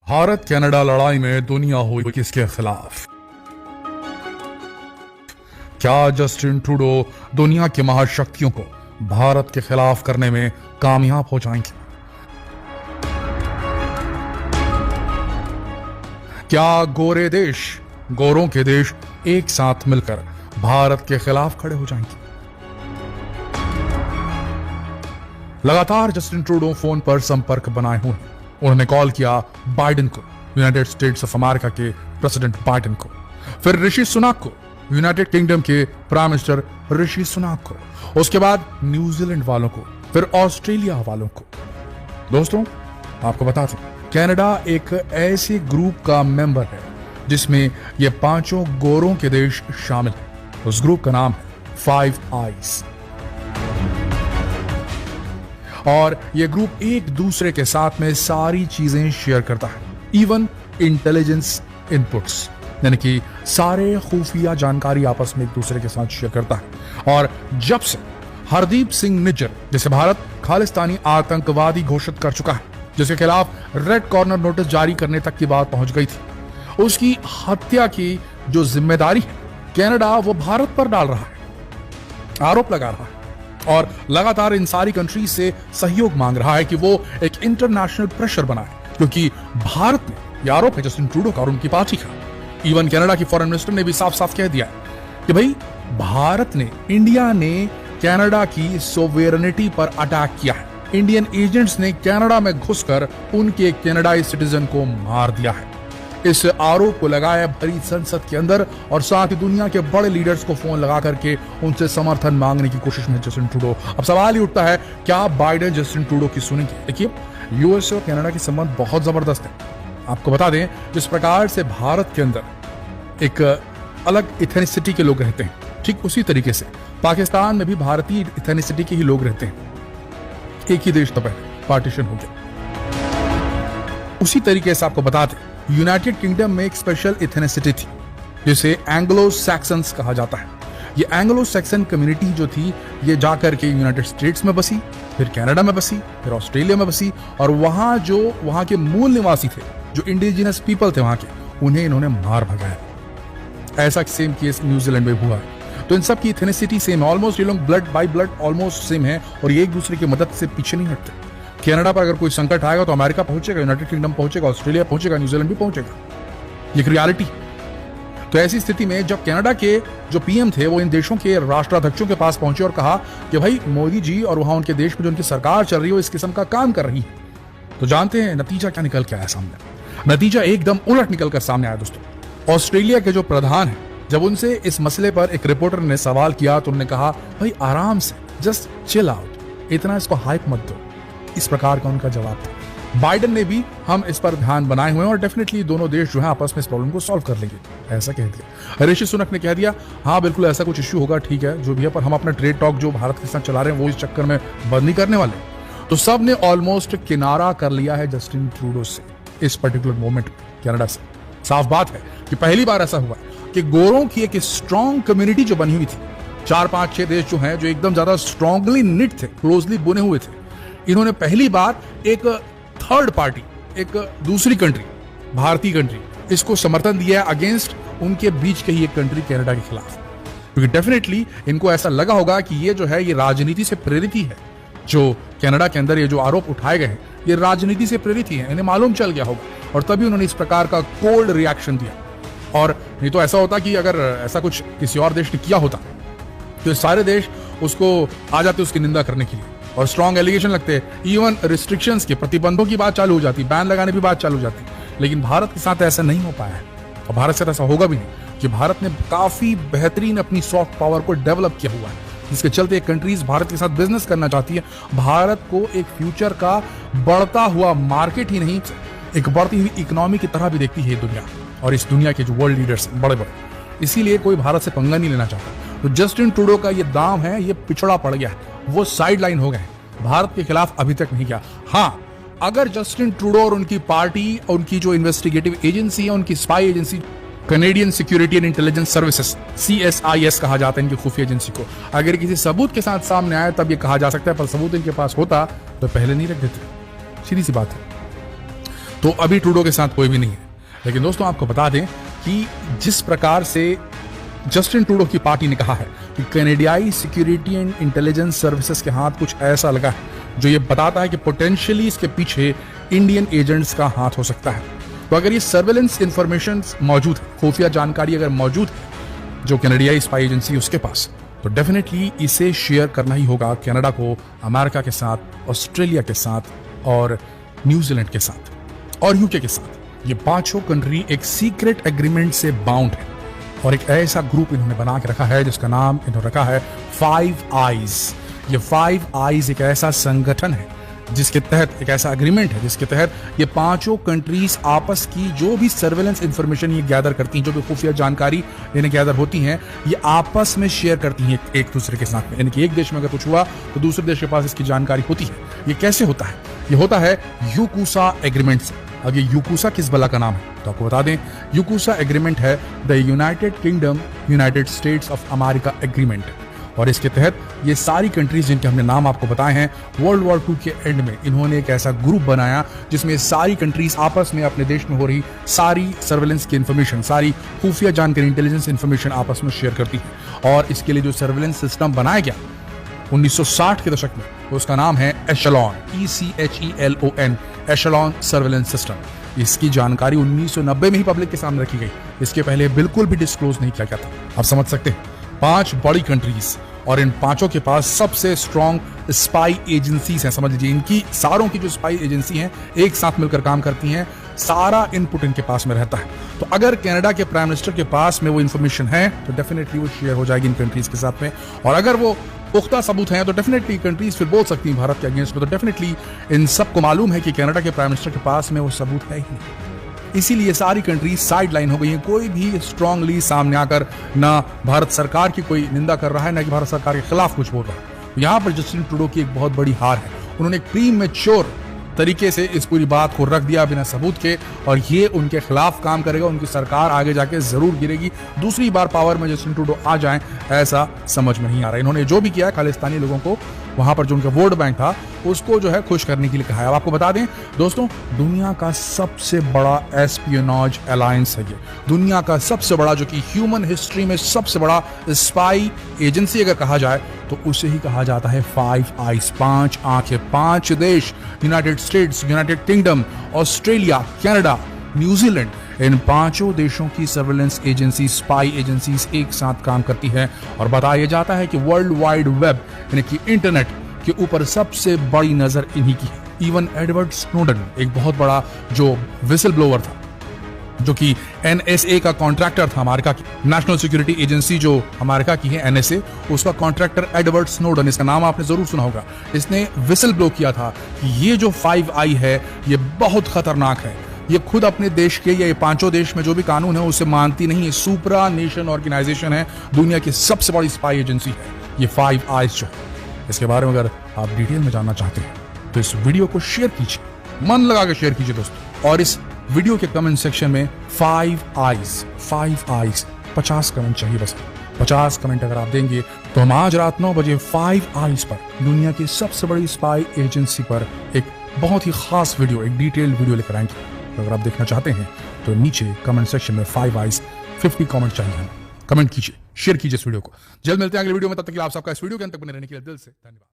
Bharat Canada लड़ाई में दुनिया हुई किसके खिलाफ? क्या जस्टिन ट्रूडो दुनिया की महाशक्तियों को भारत के खिलाफ करने में कामयाब हो जाएंगे? क्या गोरे देश, गोरों के देश एक साथ मिलकर भारत के खिलाफ खड़े हो जाएंगे? लगातार जस्टिन ट्रूडो फोन पर संपर्क बनाए हुए हैं। उन्होंने कॉल किया बाइडेन को, यूनाइटेड स्टेट्स ऑफ अमेरिका के प्रेसिडेंट बाइडेन को, फिर ऋषि सुनाक को, यूनाइटेड किंगडम के प्राइम मिनिस्टर ऋषि सुनाक को, उसके बाद न्यूजीलैंड वालों को, फिर ऑस्ट्रेलिया वालों को। दोस्तों, आपको बता दें, कनाडा एक ऐसे ग्रुप का मेंबर है जिसमें ये पांचों गोरों के देश शामिल हैं। उस ग्रुप का नाम है फाइव आइज। और ये ग्रुप एक दूसरे के साथ में सारी चीजें शेयर करता है, इवन इंटेलिजेंस इनपुट्स, यानी कि सारे खुफिया जानकारी आपस में एक दूसरे के साथ शेयर करता है। और जब से हरदीप सिंह निज्जर, जिसे भारत खालिस्तानी आतंकवादी घोषित कर चुका है, जिसके खिलाफ रेड कॉर्नर नोटिस जारी करने तक की बात पहुंच गई थी, उसकी हत्या की जो जिम्मेदारी है कनाडा वो भारत पर डाल रहा है, आरोप लगा रहा है और लगातार इन सारी कंट्रीज से सहयोग मांग रहा है कि वो एक इंटरनेशनल प्रेशर बनाए, क्योंकि भारत में यह आरोप है जस्टिन ट्रूडो का और उनकी पार्टी का। इवन कनाडा की फॉरेन मिनिस्टर ने भी साफ साफ कह दिया है कि भाई भारत ने, इंडिया ने कनाडा की सोवेरेनिटी पर अटैक किया है। इंडियन एजेंट्स ने कनाडा में घुसकर उनके कनाडाई सिटीजन को मार दिया है। इस आरोप को लगाया भरी संसद के अंदर और साथ ही दुनिया के बड़े लीडर्स को फोन लगा करके उनसे समर्थन मांगने की कोशिश में जस्टिन ट्रूडो। अब सवाल ही उठता है, क्या बाइडेन जस्टिन ट्रूडो की सुनेंगे? देखिए, यूएस और कनाडा के संबंध बहुत जबरदस्त है। आपको बता दें, जिस प्रकार से भारत के अंदर एक अलग इथेनिसिटी के लोग रहते हैं, ठीक उसी तरीके से पाकिस्तान में भी भारतीय इथेनिसिटी के ही लोग रहते हैं। एक ही देश तब पार्टीशन हो गया। उसी तरीके से आपको बता दें, यूनाइटेड किंगडम में एक स्पेशल इथेनिसिटी थी जिसे एंग्लो सैक्सन्स कहा जाता है। ये एंग्लो सैक्सन कम्युनिटी जो थी, ये जाकर के यूनाइटेड स्टेट्स में बसी, फिर कनाडा में बसी, फिर ऑस्ट्रेलिया में बसी, और वहां के मूल निवासी थे, जो इंडिजिनस पीपल थे वहां के, उन्हें इन्होंने मार भगाया। ऐसा सेम केस न्यूजीलैंड में हुआ है। तो इन सब की इथेनिसिटी सेम है, ऑलमोस्ट ये लोग blood by blood almost same है और ये एक दूसरे की मदद से पीछे नहीं हटते। कनाडा पर अगर कोई संकट आएगा तो अमेरिका पहुंचेगा, यूनाइटेड किंगडम पहुंचेगा, ऑस्ट्रेलिया पहुंचेगा, न्यूजीलैंड भी पहुंचेगा। ये एक रियलिटी। तो ऐसी स्थिति में जब कनाडा के जो पीएम थे वो इन देशों के राष्ट्राध्यक्षों के पास पहुंचे और कहा कि भाई मोदी जी और वहां उनके देश में जो उनकी सरकार चल रही है वो इस किस्म का काम कर रही है, तो जानते हैं नतीजा क्या निकल के आया सामने? नतीजा एकदम उलट निकल कर सामने आया दोस्तों। ऑस्ट्रेलिया के जो प्रधान है, जब उनसे इस मसले पर एक रिपोर्टर ने सवाल किया तो उन्होंने कहा, भाई आराम से, जस्ट चिल आउट, इतना इसको हाइप मत दो। इस प्रकार का उनका जवाब था। बाइडेन ने भी हम इस पर ध्यान बनाए हुए हैं और डेफिनेटली दोनों देश जो है आपस में इस प्रॉब्लम को सॉल्व कर लेंगे, ऐसा कह दिया। ऋषि सुनक ने कह दिया, हाँ बिल्कुल ऐसा कुछ इश्यू होगा, ठीक है जो भी है, पर हम अपना ट्रेड टॉक जो भारत के साथ चला रहे हैं वो इस चक्कर में बंद नहीं करने वाले। तो सब ने ऑलमोस्ट किनारा कर लिया है जस्टिन ट्रूडो से इस पर्टिकुलर मोमेंट कनाडा से। साफ बात है कि पहली बार ऐसा हुआ कि गोरों की एक स्ट्रॉन्ग कम्युनिटी जो बनी हुई थी, 4, 5, 6 देश जो हैं जो एकदम ज्यादा स्ट्रांगली निट थे, क्लोजली बुने हुए थे, इन्होंने पहली बार एक थर्ड पार्टी, एक दूसरी कंट्री, भारतीय कंट्री, इसको समर्थन दिया है अगेंस्ट उनके बीच के ही एक कंट्री कनाडा के खिलाफ। क्योंकि डेफिनेटली इनको ऐसा लगा होगा कि ये जो है ये राजनीति से प्रेरित ही है। जो कनाडा के अंदर ये जो आरोप उठाए गए हैं ये राजनीति से प्रेरित ही है, इन्हें मालूम चल गया होगा और तभी उन्होंने इस प्रकार का कोल्ड रिएक्शन दिया। और नहीं तो ऐसा होता कि अगर ऐसा कुछ किसी और देश ने किया होता तो सारे देश उसको आ जाते उसकी निंदा करने के लिए और स्ट्रॉन्ग एलिगेशन लगते, इवन रिस्ट्रिक्शंस के, प्रतिबंधों की बात चालू हो जाती, बैन लगाने की बात चालू हो जाती। लेकिन भारत के साथ ऐसा नहीं हो पाया है और भारत से ऐसा होगा भी नहीं कि भारत ने काफी बेहतरीन अपनी सॉफ्ट पावर को डेवलप किया हुआ है, जिसके चलते कंट्रीज भारत के साथ बिजनेस करना चाहती है। भारत को एक फ्यूचर का बढ़ता हुआ मार्केट ही नहीं, एक बढ़ती हुई इकोनॉमी की तरह भी देखती है दुनिया और इस दुनिया के जो वर्ल्ड लीडर्स बड़े बड़े, इसीलिए कोई भारत से पंगा नहीं लेना चाहता। तो जस्टिन ट्रूडो का ये दाम है, ये पिछड़ा पड़ गया है, वो साइड लाइन हो गए, भारत के खिलाफ अभी तक नहीं किया। हाँ, अगर जस्टिन ट्रूडो और उनकी पार्टी और उनकी जो इन्वेस्टिगेटिव एजेंसी है, उनकी spy agency, Canadian security and intelligence services, CSIS कहा जाता है इनकी खुफिया एजेंसी को, अगर किसी सबूत के साथ सामने आए तब ये कहा जा सकता है, पर सबूत इनके पास होता तो पहले नहीं रख देते। सीधी सी बात है। तो अभी ट्रूडो के साथ कोई भी नहीं है। लेकिन दोस्तों आपको बता दें कि जिस प्रकार से जस्टिन ट्रूडो की पार्टी ने कहा है कि कनाडाई सिक्योरिटी एंड इंटेलिजेंस सर्विसेज के हाथ कुछ ऐसा लगा है जो ये बताता है कि पोटेंशियली इसके पीछे इंडियन एजेंट्स का हाथ हो सकता है। तो अगर ये सर्वेलेंस इंफॉर्मेशन मौजूद है, खुफिया जानकारी अगर मौजूद है जो कनाडाई स्पाई एजेंसी उसके पास, तो डेफिनेटली इसे शेयर करना ही होगा कनाडा को अमेरिका के साथ, ऑस्ट्रेलिया के साथ और न्यूजीलैंड के साथ और यूके के साथ। ये पांचों कंट्री एक सीक्रेट एग्रीमेंट से बाउंड है और एक ऐसा ग्रुप इन्होंने बना के रखा है जिसका नाम इन्होंने रखा है 5 आईज। ये 5 आईज एक ऐसा संगठन है जिसके तहत, एक ऐसा एग्रीमेंट है जिसके तहत ये पांचों कंट्रीज आपस की जो भी सर्वेलेंस इंफॉर्मेशन ये गैदर करती हैं, जो भी खुफिया जानकारी इन्हें गैदर होती हैं, ये आपस में शेयर करती हैं एक दूसरे के साथ में। यानी कि एक देश में अगर कुछ हुआ तो दूसरे देश के पास इसकी जानकारी होती है। ये कैसे होता है? ये होता है यूकूसा एग्रीमेंट से। अब ये यूकूसा किस बला का नाम है तो आपको बता दें, यूकूसा एग्रीमेंट है the United kingdom United states of America agreement. और इसके तहत ये सारी कंट्रीज जिनके हमने नाम आपको बताए हैं, वर्ल्ड वॉर 2 के एंड में इन्होंने एक ऐसा ग्रुप बनाया जिसमें सारी कंट्रीज आपस में अपने देश में हो रही सारी सर्वेलेंस की इंफॉर्मेशन, सारी खुफिया जानकारी, इंटेलिजेंस इंफॉर्मेशन आपस में शेयर करती है। और इसके लिए जो सर्वेलेंस सिस्टम बनाया गया 1960 के दशक में, तो उसका नाम है एशेलॉन, ECHELON, एशेलॉन सर्वेलेंस सिस्टम। इसकी जानकारी 1990 में ही पब्लिक के सामने रखी गई। इसके पहले बिल्कुल भी डिस्क्लोज नहीं किया गया था। आप समझ सकते हैं 5 बड़ी कंट्रीज और इन पांचों के पास सबसे स्ट्रॉन्ग स्पाई एजेंसीज हैं। समझ लीजिए इनकी सारों की जो स्पाई एजेंसी हैं एक साथ मिलकर काम करती हैं, सारा इनपुट इनके पास में रहता है। तो अगर कनाडा के प्राइम मिनिस्टर के पास में वो इंफॉर्मेशन है तो डेफिनेटली वो शेयर हो जाएगी इन कंट्रीज के साथ में। और अगर वो पुख्ता सबूत हैं तो डेफिनेटली कंट्रीज फिर बोल सकती हैं भारत के अगेंस्ट में। तो डेफिनेटली इन सबको मालूम है कि कनाडा के प्राइम मिनिस्टर के पास में वो सबूत है ही नहीं। इसीलिए सारी कंट्रीज साइड लाइन हो गई हैं। कोई भी स्ट्रांगली सामने आकर ना भारत सरकार की कोई निंदा कर रहा है, ना कि भारत सरकार के खिलाफ कुछ बोल रहा है। यहाँ पर जस्टिन ट्रूडो की एक बहुत बड़ी हार है। उन्होंने एक प्रीमेच्योर तरीके से इस पूरी बात को रख दिया बिना सबूत के, और ये उनके खिलाफ काम करेगा। उनकी सरकार आगे जाके जरूर गिरेगी। दूसरी बार पावर में जस्टिन ट्रूडो आ जाएं ऐसा समझ में नहीं आ रहा। इन्होंने जो भी किया है खालिस्तानी लोगों को, वहां पर जो उनका वोट बैंक था उसको जो है खुश करने के लिए कहा है। अब आपको बता दें दोस्तों, दुनिया का सबसे बड़ा एस्पियोनाज अलायंस है ये। दुनिया का सबसे बड़ा, जो कि ह्यूमन हिस्ट्री में सबसे बड़ा स्पाई एजेंसी अगर कहा जाए तो उसे ही कहा जाता है 5 आईज, 5 आंखें। 5 देश, United States, United Kingdom, Australia, Canada, New Zealand, इन पांचों देशों की सर्वेलेंस एजेंसी, स्पाई एजेंसीज एक साथ काम करती है। और बताया जाता है कि वर्ल्ड वाइड वेब यानी कि इंटरनेट के ऊपर सबसे बड़ी नजर इन्हीं की है। इवन एडवर्ड स्नोडन, एक बहुत बड़ा जो विसल ब्लोअर था, जो कि NSA का कॉन्ट्रैक्टर था, अमेरिका की नेशनल सिक्योरिटी एजेंसी जो अमेरिका की है NSA, उसका कॉन्ट्रैक्टर एडवर्ड स्नोडन, इसका नाम आपने जरूर सुना होगा। इसने विसल ब्लो किया था कि ये जो 5 आई है ये बहुत खतरनाक है। ये खुद अपने देश के या ये पांचों देश में जो भी कानून है उसे मानती नहीं है। सुपरा नेशन ऑर्गेनाइजेशन है, दुनिया की सबसे बड़ी स्पाई एजेंसी है ये 5 आईज जो। इसके बारे में अगर आप डिटेल में जानना चाहते हैं तो इस वीडियो को शेयर कीजिए, मन लगा के शेयर कीजिए दोस्तों। और इस वीडियो के कमेंट सेक्शन में 5 आईज 50 कमेंट चाहिए बस। 50 कमेंट अगर आप देंगे तो हम आज रात 9 बजे 5 आईज पर, दुनिया की सबसे बड़ी स्पाई एजेंसी पर एक बहुत ही खास वीडियो, एक डिटेल्ड वीडियो लेकर आएंगे। तो अगर आप देखना चाहते हैं तो नीचे कमेंट सेक्शन में 5 आईज 50 कमेंट चाहिए हमें। कमेंट कीजिए, शेयर कीजिए इस वीडियो को। जल्द मिलते हैं अगले वीडियो में, तब तक के लिए आप सबका इस वीडियो के अंत तक बने रहने के लिए दिल से धन्यवाद।